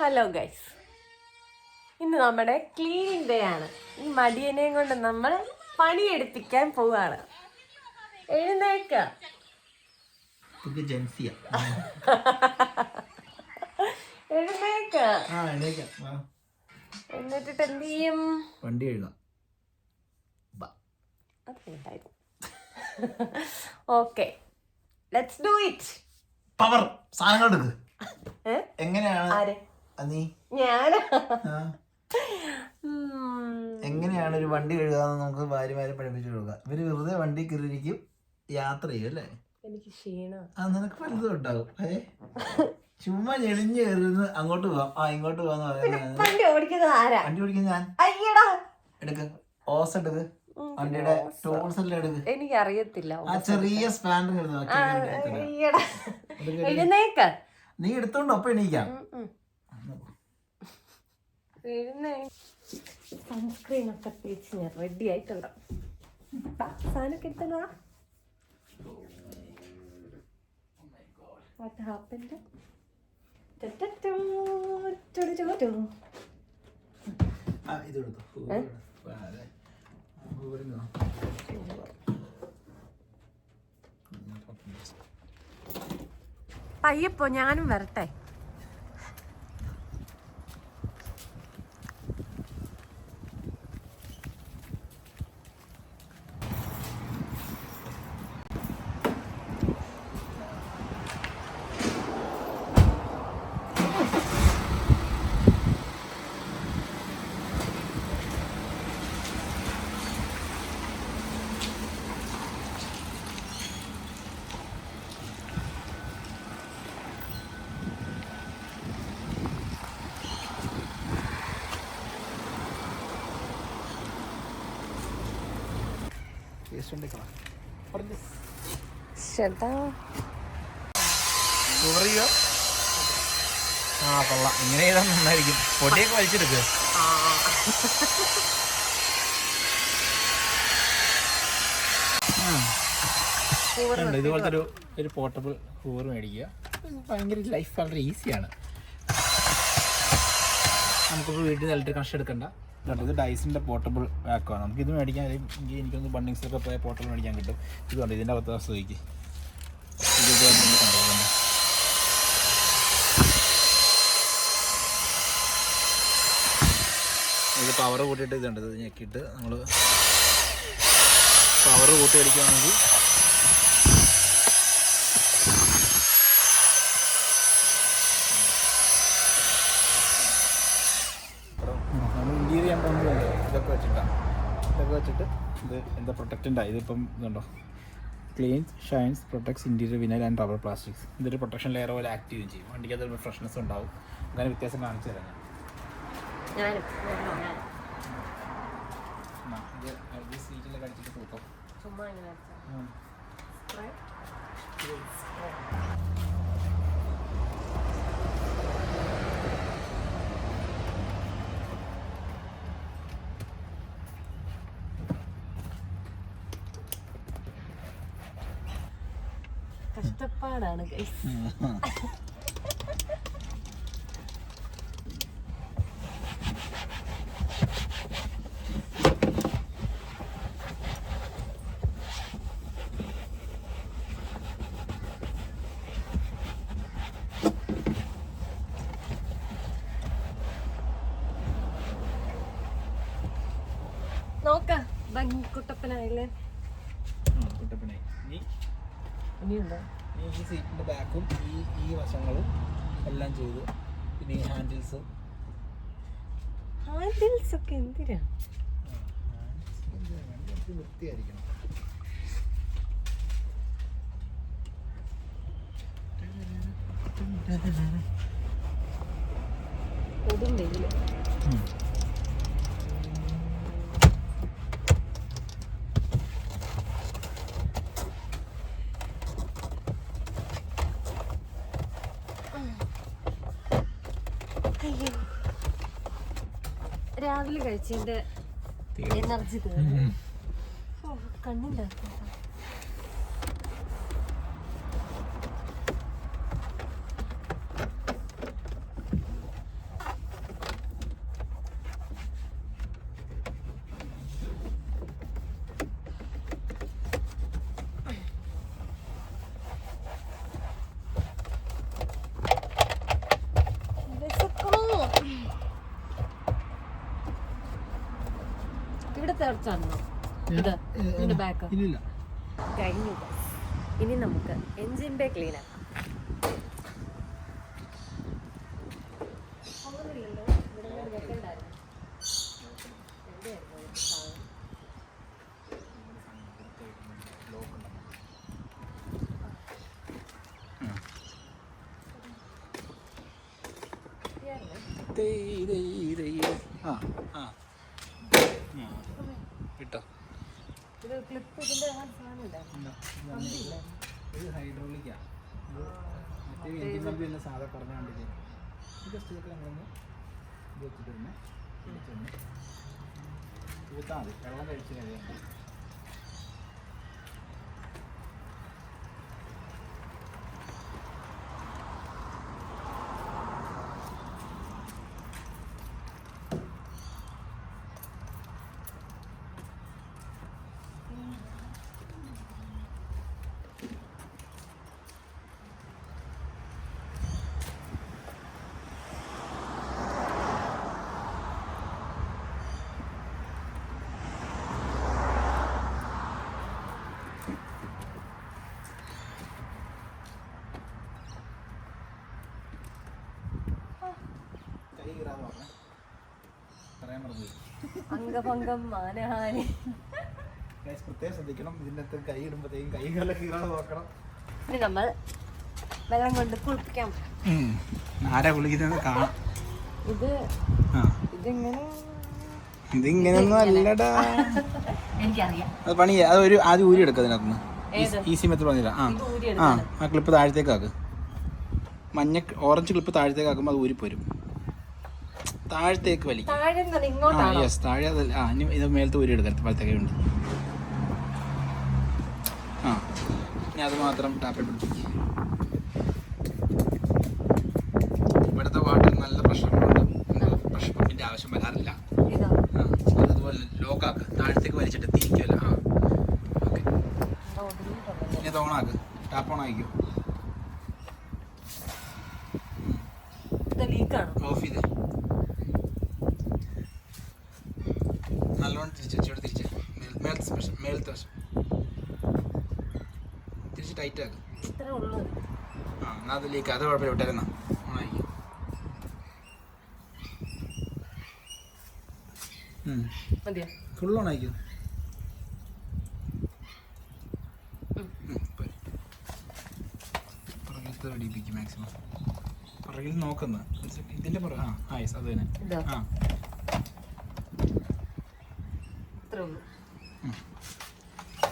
Hello guys, ഇന്ന് നമ്മുടെ cleaning day ആണ്. ഈ മടിയനെയും കൊണ്ട് നമ്മൾ പണിയെടുപ്പിക്കാൻ പോവാണ്. എഴുന്നേക്ക. എഴുന്നേക്ക. എന്നിട്ടിട്ട് എന്ത് ചെയ്യും? വണ്ടി എഴുതാം. Okay, let's do it. Power സാധനങ്ങൾ എടുക്ക്. എങ്ങനെയാണ് എങ്ങനെയാണ് ഒരു വണ്ടി കഴുകാന്ന് നമുക്ക് ഭാര്യമാരെ പഠിപ്പിച്ചു കൊടുക്കുക. ഇവര് വെറുതെ വണ്ടി കയറിയിരിക്കും, യാത്ര ചെയ്യും അല്ലേ? എനിക്ക് ക്ഷീണം. നിനക്ക് പലതും ഉണ്ടാവും. ചുമ്മാ ഞെളിഞ്ഞ് കയറുന്ന അങ്ങോട്ട് പോവാം, ഇങ്ങോട്ട് പോവാന്ന് പറയുന്നത്. വണ്ടി ഓടിക്കുന്നത് ആരാ? വണ്ടി ഓടിക്കുന്നത് ഞാൻ. എടുക്ക്, ഓസ് എടുക്ക്, വണ്ടിയുടെ ടൂൾസ് എല്ലാം എടുക്ക്. എനിക്ക് അറിയത്തില്ല. ആ ചെറിയ സ്പാൻഡർ നീ എടുത്തോണ്ട് ഒപ്പം എണീക്കാം. സൺസ്ക്രീൻ ഒക്കെ തേച്ച് ഞാൻ റെഡി ആയിട്ടുണ്ടോ? സാധനമൊക്കെ എടുത്തതാ. What happened? പയ്യപ്പോ ഞാനും വരട്ടെ. കൊള്ളാം, ഇങ്ങനെ ചെയ്താൽ നന്നായിരിക്കും. പൊടിയൊക്കെ വലിച്ചെടുക്കുക. ഇതുപോലത്തെ ഒരു പോർട്ടബിൾ ഹൂവർ മേടിക്കുക. ഭയങ്കര ലൈഫ് വളരെ ഈസിയാണ്. നമുക്കിപ്പോൾ വീട്ടിൽ ഇലക്ട്രിക് കണക്ഷൻ എടുക്കണ്ട. ഇത് ഡൈസിൻ്റെ പോർട്ടബിൾ വാക്കുവാണ്. നമുക്കിത് മേടിക്കാൻ എനിക്കൊന്ന് ബണ്ണിങ്സിലൊക്കെ പോയ പോർട്ടബിൾ മേടിക്കാൻ കിട്ടും. ഇതുകൊണ്ട് ഇതിൻ്റെ അകത്ത് ആസ്വദിക്ക്. ഇത് പവർ കൂട്ടിയിട്ട് ഇതുണ്ട്, ഇത് ഞെക്കിയിട്ട് നമ്മൾ പവർ കൂട്ടി അടിക്കുകയാണെങ്കിൽ നമ്മൾ ഇൻറ്റീരിയർ ചെയ്യാൻ പോകുന്നത് ഇതൊക്കെ വെച്ചിട്ട് ഇത് എന്താ പ്രൊട്ടക്റ്റൻ്റാണ്. ഇതിപ്പം ഇതുണ്ടോ, clean shines protects interior vinyl and rubber plastics. ഇതൊരു പ്രൊട്ടക്ഷൻ ലെയർ പോലെ ആക്ട് ചെയ്യുകയും ചെയ്യും. വണ്ടിക്ക് അതൊരു ഫ്രഷ്നെസ് ഉണ്ടാവും. അങ്ങനെ വ്യത്യാസം കാണിച്ചു തരാം ഞാൻ. സീറ്റിലൊക്കെ അടിച്ചിട്ട് തൂക്കം ചുമ്മാ കഷ്ടപ്പാടാണ് ഗൈസ്. നോക്കാം, കുട്ടപ്പനായില്ലേ? ഇനിയുണ്ടോ? ഈ സീറ്റിൻ്റെ ബാക്കും ഈ വശങ്ങളും എല്ലാം ചെയ്തു. പിന്നെ ഈ ഹാൻഡിൽസ് ഒക്കെ എന്തിനാ? വൃത്തിയായിരിക്കണം. കൊടും വെയില്. രാവിലെ കഴിച്ചതിന്റെ എനർജി തീർന്നു. കണ്ണിന്റെ തുടച്ചോ ഇത് ഇതിന്റെ ബാക്ക് ഇല്ല കഴിഞ്ഞു. ഇനി നമുക്ക് എൻജിൻ ബേ ക്ലീൻ ആക്കാം. കിട്ടോ ഇത് ക്ലിപ്പ് ഇതിന്റെ സാധനം ഇത് ഹൈഡ്രോളിക്കാണ്. മറ്റേ എഞ്ചിൻ കമ്പി തന്നെ സാധാ പറഞ്ഞാണ്ടില്ലേ ജസ്റ്റ് ഇതൊക്കെ നമ്മളൊന്ന് ഇത് വെച്ചിട്ട് തന്നെ ഊത്താൽ മതി. വെള്ളം കഴിച്ച് കഴിയാൻ പറയാൻ മറന്നുപോയി. അംഗഭംഗം മാനഹാനി. പ്രത്യേകം ശ്രദ്ധിക്കണം. ഇതിൻ്റെ അകത്ത് കൈ ഇടുമ്പോഴത്തേക്കും കൈ കാല കീറാതെ നോക്കണം. ഇനി നമ്മൾ വെള്ളം കൊണ്ട് കുളിപ്പിക്കാം. ആരാ കുളിക്കുന്നത് കാണാം. ഇത് ഇതിങ്ങനെ ഇതിങ്ങനെയൊന്നും അല്ലടാ. എനിക്കറിയാം. അത് പണിയാ. അത് ഒരു ആദ്യം ഊരി എടുക്കുക അതിനകത്തുനിന്ന്. ഈസി മെത്തേഡ് പറഞ്ഞില്ല. ആ ക്ലിപ്പ് താഴത്തേക്ക് ആക്ക്. ഓറഞ്ച് ക്ലിപ്പ് താഴത്തേക്ക് ആക്കുമ്പോൾ അത് ഊരിപ്പോരും. താഴത്തേക്ക് വലിക്കും. യെസ് താഴെ അതല്ല. ഇനി ഇത് മേലത്തെ ഊരി എടുക്കാം. വലത്തേക്ക് ഉണ്ട്. ഇനി അത് മാത്രം ടാപ്പിൽ പിടിപ്പിക്കും. ഇവിടുത്തെ വാട്ടർ നല്ല പ്രഷറുണ്ട്. പ്രഷർ പമ്പിൻ്റെ ആവശ്യം വരാറില്ല. അതുപോലെ ലോക്കാക്ക്. താഴത്തേക്ക് വലിച്ചിട്ട് തിരിക്കുമല്ലോ. ഓക്കെ. ഇനി അത് ഓണാക്ക്. ടാപ്പ് ഓൺ ആക്കിയോ. ഓഫ് ചെയ്തേ. നല്ലോണം തിരിച്ച് തിരിച്ച് മേലത്തെ വശം തിരിച്ച് ടൈറ്റ് ആക്കും. എന്നാൽ അത് ലീക്ക്. അത് കുഴപ്പമില്ല. വിട്ടായിരുന്നാ ഓണായിരിക്കും. ഫുൾ ഓണായിരിക്കും. പുറകിലത്തെ വെടിപ്പിക്കും മാക്സിമം. പുറകിൽ നോക്കുന്ന ഇതിൻ്റെ പുറകെ. യെസ് അത് തന്നെ.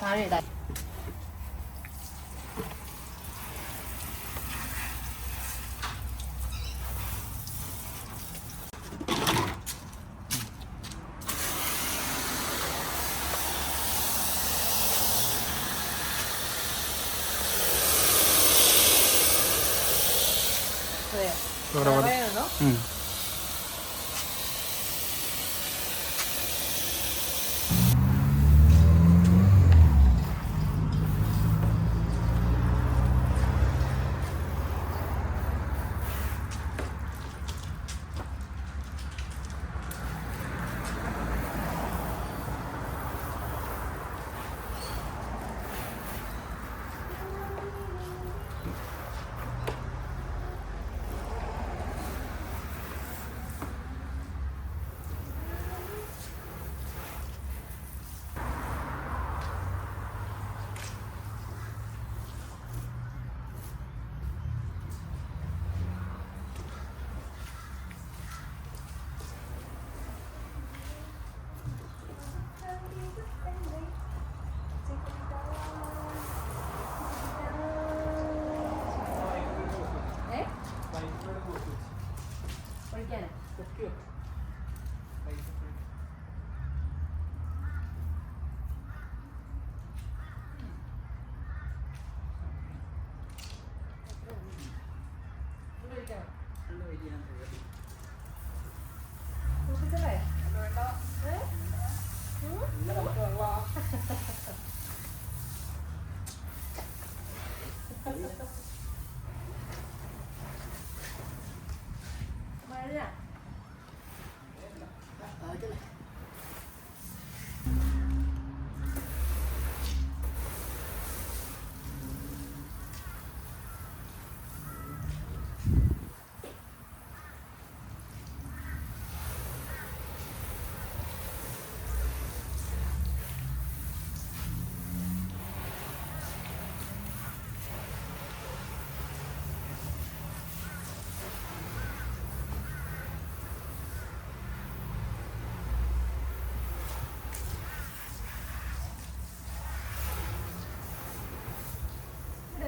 താഴെ ഇടാം. മഴ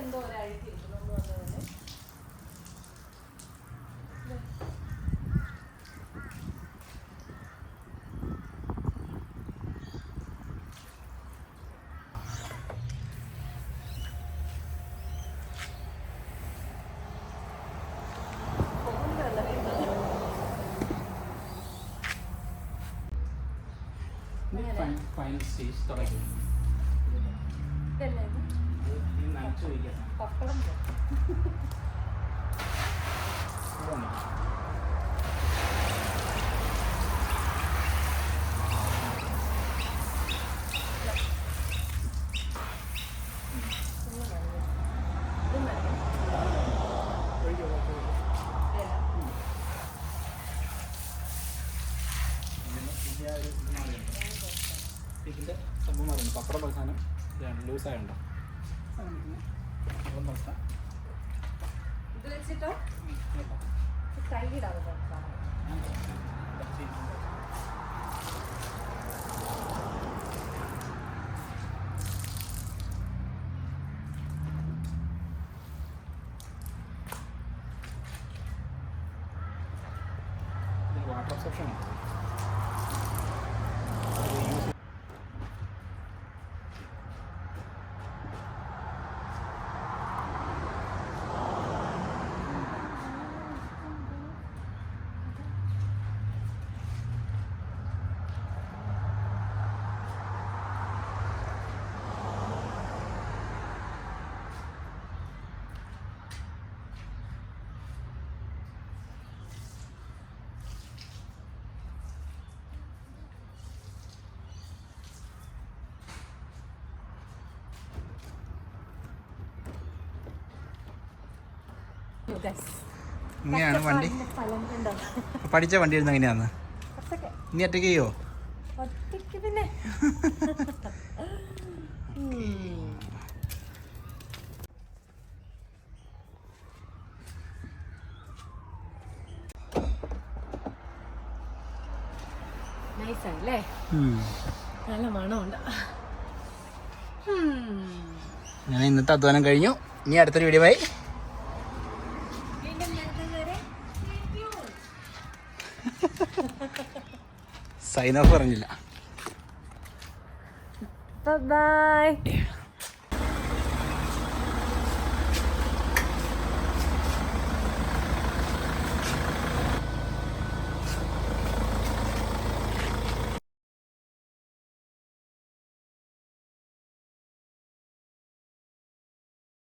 എന്തോ ഒരാഴ്ച വന്നതല്ലേ. ഫൈനൽ സ്റ്റേജ് തുടങ്ങി. ഇതല്ലേ ഇത്? നനച്ചു വയ്ക്കാം. പപ്പടം പോലെ. ഇതിൻ്റെ സംഭവം പറയുന്നത് പപ്പടം അവസാനം ഇതാണ് ലൂസായുണ്ടോ വെള്ളം നോക്കാം. ഇത് വെച്ചിട്ടോ കൈയിടാതെ വാട്ടർ അബ്സോർപ്ഷൻ ആണ്. ഇങ്ങനെയാണ് വണ്ടി. പഠിച്ച വണ്ടി ഇരുന്ന് എങ്ങനെയാന്ന് നീ ഒറ്റയ്ക്ക് ചെയ്യോ? ഒറ്റയ്ക്ക് പിന്നെ നൈസാണല്ലേ, നല്ല മണമുണ്ട്. ഞാൻ ഇന്നത്തെ അധ്വാനം കഴിഞ്ഞു. ഇനി അടുത്തൊരു വീഡിയോ ആയി സൈൻ ഓഫ് പറഞ്ഞില്ല. ബൈ.